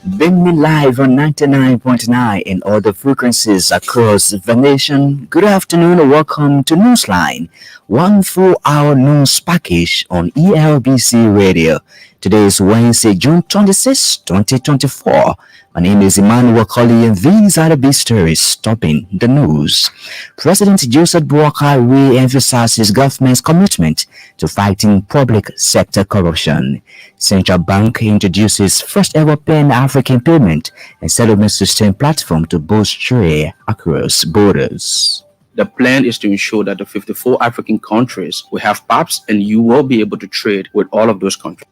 Bring me live on 99.9 and other frequencies across the nation. Good afternoon and welcome to Newsline, 1 full hour news package on ELBC Radio. Today is Wednesday, June 26, 2024. My name is Emmanuel Colley and these are the big stories topping the news. President Joseph Boakai re-emphasized his government's commitment to fighting public sector corruption. Central Bank introduces first ever pan-African payment and settlement system platform to boost trade across borders. The plan is to ensure that the 54 African countries will have PAPs and you will be able to trade with all of those countries.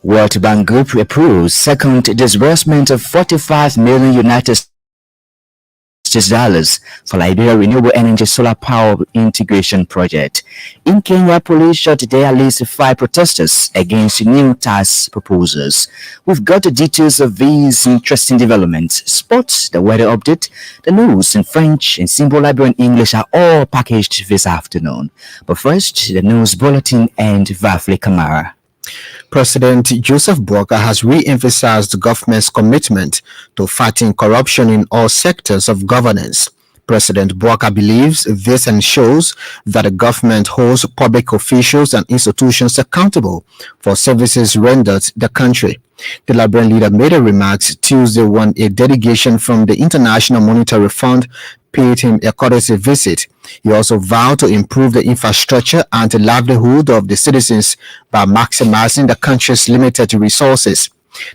World Bank Group approves second disbursement of 45 million United States dollars for Liberia Renewable Energy Solar Power Integration Project. In Kenya, police shot dead at least 5 protesters against new tax proposals. We've got the details of these interesting developments. Sports, the weather update, the news in French and simple Liberian English are all packaged this afternoon. But first, the news bulletin and Vafli Kamara. President Joseph Boakai has re-emphasized the government's commitment to fighting corruption in all sectors of governance. President Boakai believes this ensures that the government holds public officials and institutions accountable for services rendered the country. The Liberian leader made a remarks Tuesday when a delegation from the International Monetary Fund paid him a courtesy visit. He also vowed to improve the infrastructure and the livelihood of the citizens by maximizing the country's limited resources.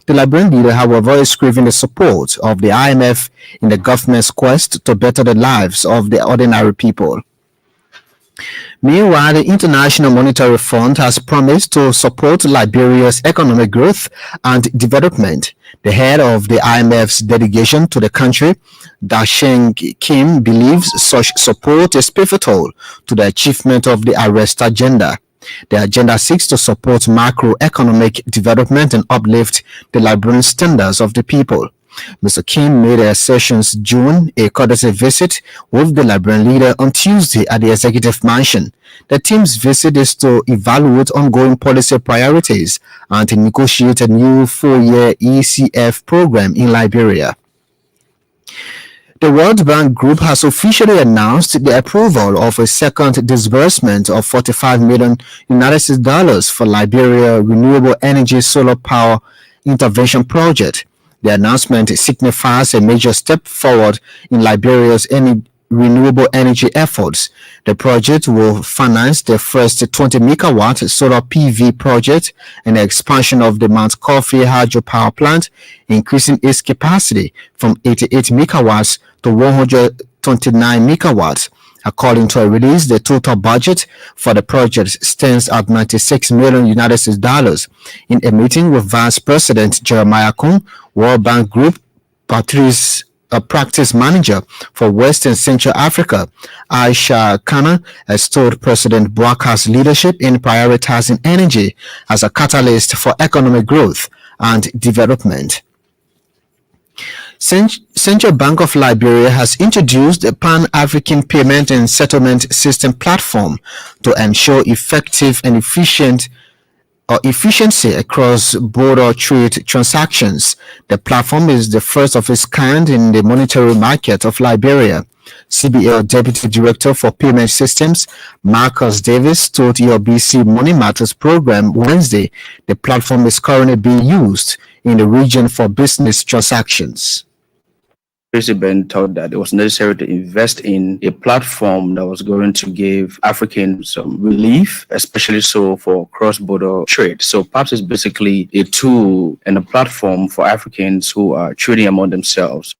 The Liberian leader, however, is craving the support of the IMF in the government's quest to better the lives of the ordinary people. Meanwhile, the International Monetary Fund has promised to support Liberia's economic growth and development. The head of the IMF's delegation to the country, Dasheng Kim, believes such support is pivotal to the achievement of the Arrest agenda. The agenda seeks to support macroeconomic development and uplift the Liberian standards of the people. Mr. Kim made the assertions June a courtesy visit with the Liberian leader on Tuesday at the executive mansion. The team's visit is to evaluate ongoing policy priorities and to negotiate a new 4-year ECF program in Liberia. The World Bank Group has officially announced the approval of a second disbursement of 45 million United States dollars for Liberia Renewable Energy Solar Power Intervention Project. The announcement signifies a major step forward in Liberia's renewable energy efforts. The project will finance the first 20 megawatt solar PV project and the expansion of the Mount Coffee hydropower plant, increasing its capacity from 88 megawatts to 129 megawatts. According to a release, the total budget for the project stands at 96 million United States dollars. In a meeting with Vice President Jeremiah Kuhn, World Bank Group practice manager for West and Central Africa, Aisha Kana, has told President Boakai's leadership in prioritizing energy as a catalyst for economic growth and development. Central Bank of Liberia has introduced a Pan-African Payment and Settlement System platform to ensure effective and efficiency across border trade transactions. The platform is the first of its kind in the monetary market of Liberia. CBL Deputy Director for Payment Systems, Marcus Davis, told ELBC Money Matters program Wednesday the platform is currently being used in the region for business transactions. President thought that it was necessary to invest in a platform that was going to give Africans some relief, especially so for cross-border trade. So PAPS is basically a tool and a platform for Africans who are trading among themselves.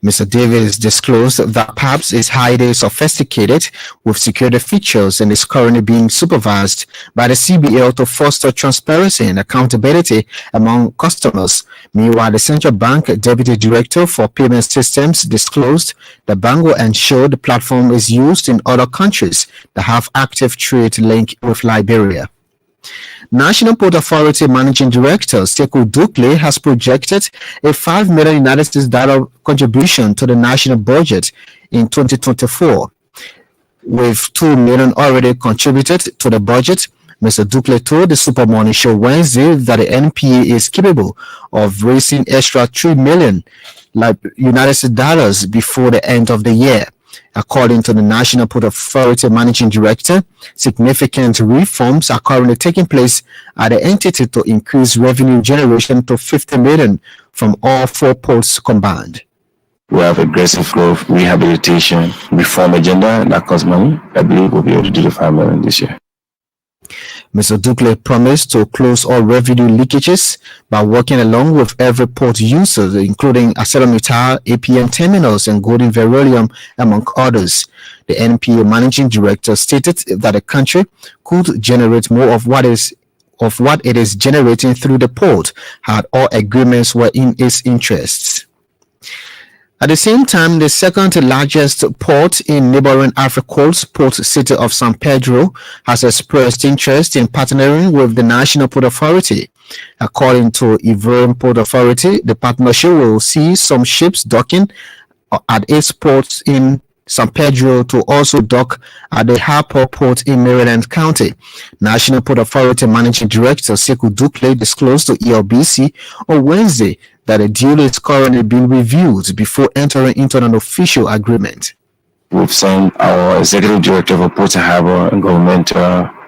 Mr. Davis disclosed that PAPS is highly sophisticated with security features and is currently being supervised by the CBL to foster transparency and accountability among customers. Meanwhile, the Central Bank Deputy Director for Payment Systems disclosed the bank will ensure the platform is used in other countries that have active trade link with Liberia. National Port Authority Managing Director Sekou Dukle has projected a $5 million United States dollar contribution to the national budget in 2024. With $2 million already contributed to the budget, Mr. Ducle told the Super Morning Show Wednesday that the NPA is capable of raising extra $3 million United States dollars before the end of the year. According to the National Port Authority Managing Director, significant reforms are currently taking place at the entity to increase revenue generation to $50 million from all 4 ports combined. We have aggressive growth, rehabilitation, reform agenda that costs money. I believe we'll be able to do the $5 million this year. Mr. Ducle promised to close all revenue leakages by working along with every port user, including ArcelorMittal, APM Terminals, and Golden Verolium, among others. The NPA managing director stated that the country could generate more of what it is generating through the port had all agreements were in its interests. At the same time, the second largest port in neighboring Ivory Coast port city of San Pedro has expressed interest in partnering with the National Port Authority. According to Ivorian Port Authority, the partnership will see some ships docking at its ports in San Pedro to also dock at the Harper Port in Maryland County. National Port Authority Managing Director Sekou Ducle disclosed to ELBC on Wednesday that a deal is currently being reviewed before entering into an official agreement. We've sent our executive director for Port and Harbor and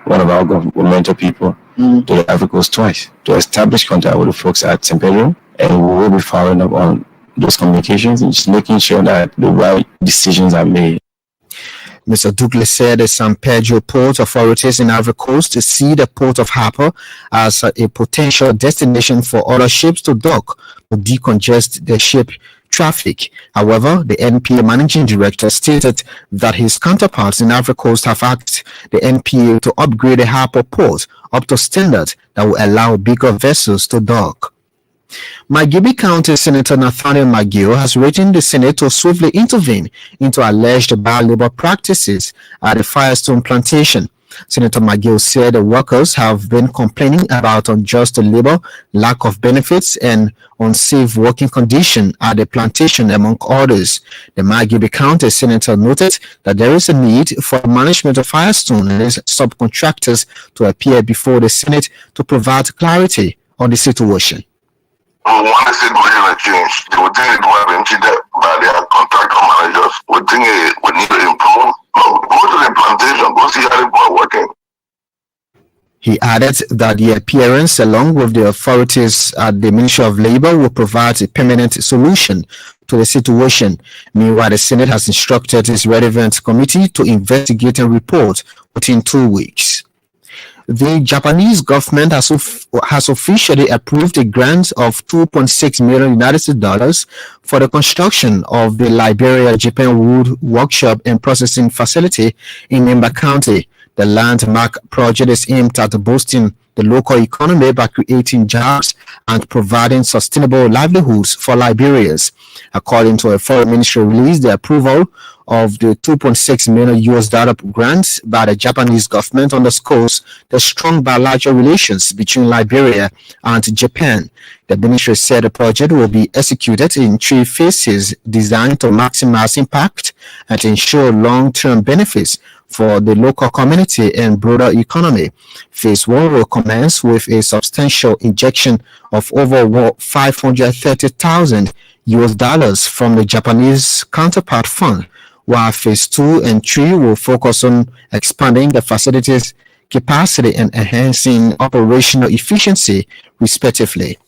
one of our governmental people to the Ivory Coast twice to establish contact with the folks at San Pedro, and we will be following up on those communications and just making sure that the right decisions are made. Mr. Ducle said the San Pedro Port authorities in Ivory Coast see the port of Harper as a potential destination for other ships to dock to decongest the ship traffic. However, the NPA managing director stated that his counterparts in Ivory Coast have asked the NPA to upgrade the Harper port up to standard that will allow bigger vessels to dock. Maghibie County Senator Nathaniel McGill has written the Senate to swiftly intervene into alleged bad labor practices at the Firestone plantation. Senator McGill said the workers have been complaining about unjust labor, lack of benefits, and unsafe working conditions at the plantation, among others. The Maghibie County Senator noted that there is a need for management of Firestone and its subcontractors to appear before the Senate to provide clarity on the situation. Want the situation to change. They would think it was impeded by their contractor managers. We think it would need to improve. No, go to the plantation, go see how people are working. He added that the appearance, along with the authorities at the Ministry of Labor, will provide a permanent solution to the situation. Meanwhile, the Senate has instructed its relevant committee to investigate and report within 2 weeks. The Japanese government has officially approved a grant of $2.6 million United States dollars for the construction of the Liberia-Japan Wood Workshop and Processing Facility in Memba County. The landmark project is aimed at boosting the local economy by creating jobs and providing sustainable livelihoods for Liberians. According to a foreign ministry release, the approval of the $2.6 million US dollar grant by the Japanese government underscores the strong bilateral relations between Liberia and Japan. The ministry said the project will be executed in 3 phases designed to maximize impact and ensure long-term benefits for the local community and broader economy. Phase 1 will commence with a substantial injection of over 530,000 US dollars from the Japanese counterpart fund, while Phase 2 and 3 will focus on expanding the facility's capacity and enhancing operational efficiency, respectively.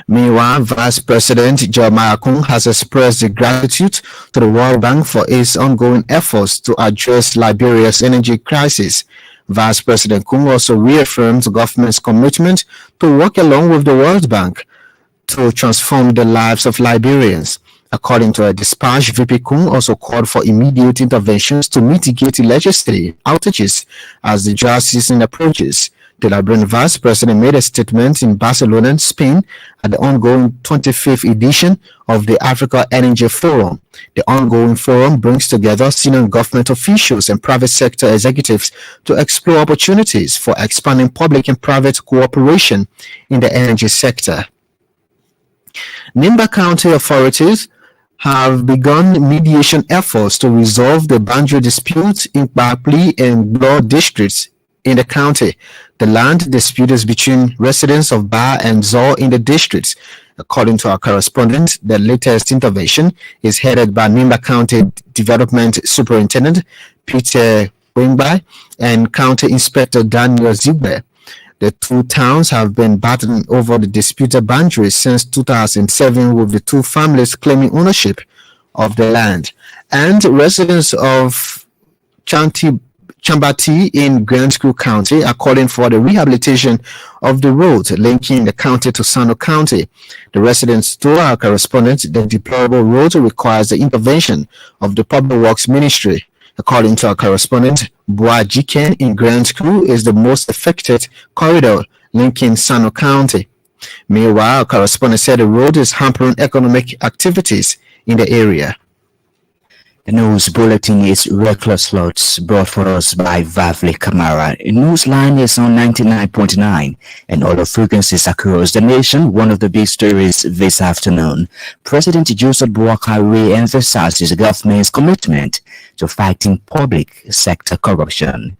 Meanwhile, Vice President Jeremiah Kung has expressed gratitude to the World Bank for its ongoing efforts to address Liberia's energy crisis. Vice President Kung also reaffirmed the government's commitment to work along with the World Bank to transform the lives of Liberians. According to a dispatch, VP Kung also called for immediate interventions to mitigate electricity outages as the dry season approaches. The Liberian Vice President made a statement in Barcelona, Spain, at the ongoing 25th edition of the Africa Energy Forum. The ongoing forum brings together senior government officials and private sector executives to explore opportunities for expanding public and private cooperation in the energy sector. Nimba County authorities have begun mediation efforts to resolve the boundary dispute in Barkley and Bloor districts in the county. The land dispute is between residents of Ba and Zor in the districts. According to our correspondent, the latest intervention is headed by Nimba County Development Superintendent Peter Wingby and County Inspector Daniel Zigbe. The two towns have been battling over the disputed boundaries since 2007, with the two families claiming ownership of the land. And residents of Chambati in Grand School County are calling for the rehabilitation of the road linking the county to Sano County. The residents told our correspondent the deplorable road requires the intervention of the Public Works Ministry. According to our correspondent, Boajiken in Grand School is the most affected corridor linking Sano County. Meanwhile, our correspondent said the road is hampering economic activities in the area. The news bulletin is Reckless Lots, brought for us by Vavli Kamara. Newsline is on 99.9 and other frequencies across the nation. One of the big stories this afternoon: President Joseph Boakai emphasizes the government's commitment to fighting public sector corruption.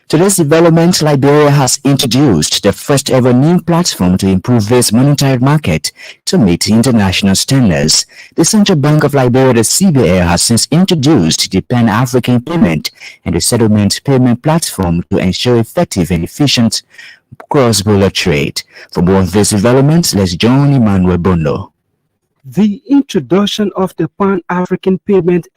Today's development, Liberia has introduced the first ever new platform to improve its monetary market to meet international standards. The Central Bank of Liberia, the CBA, has since introduced the Pan-African Payment and the Settlement Payment Platform to ensure effective and efficient cross-border trade. For more of these developments, let's join Emmanuel Bondo. The introduction of the Pan-African Payment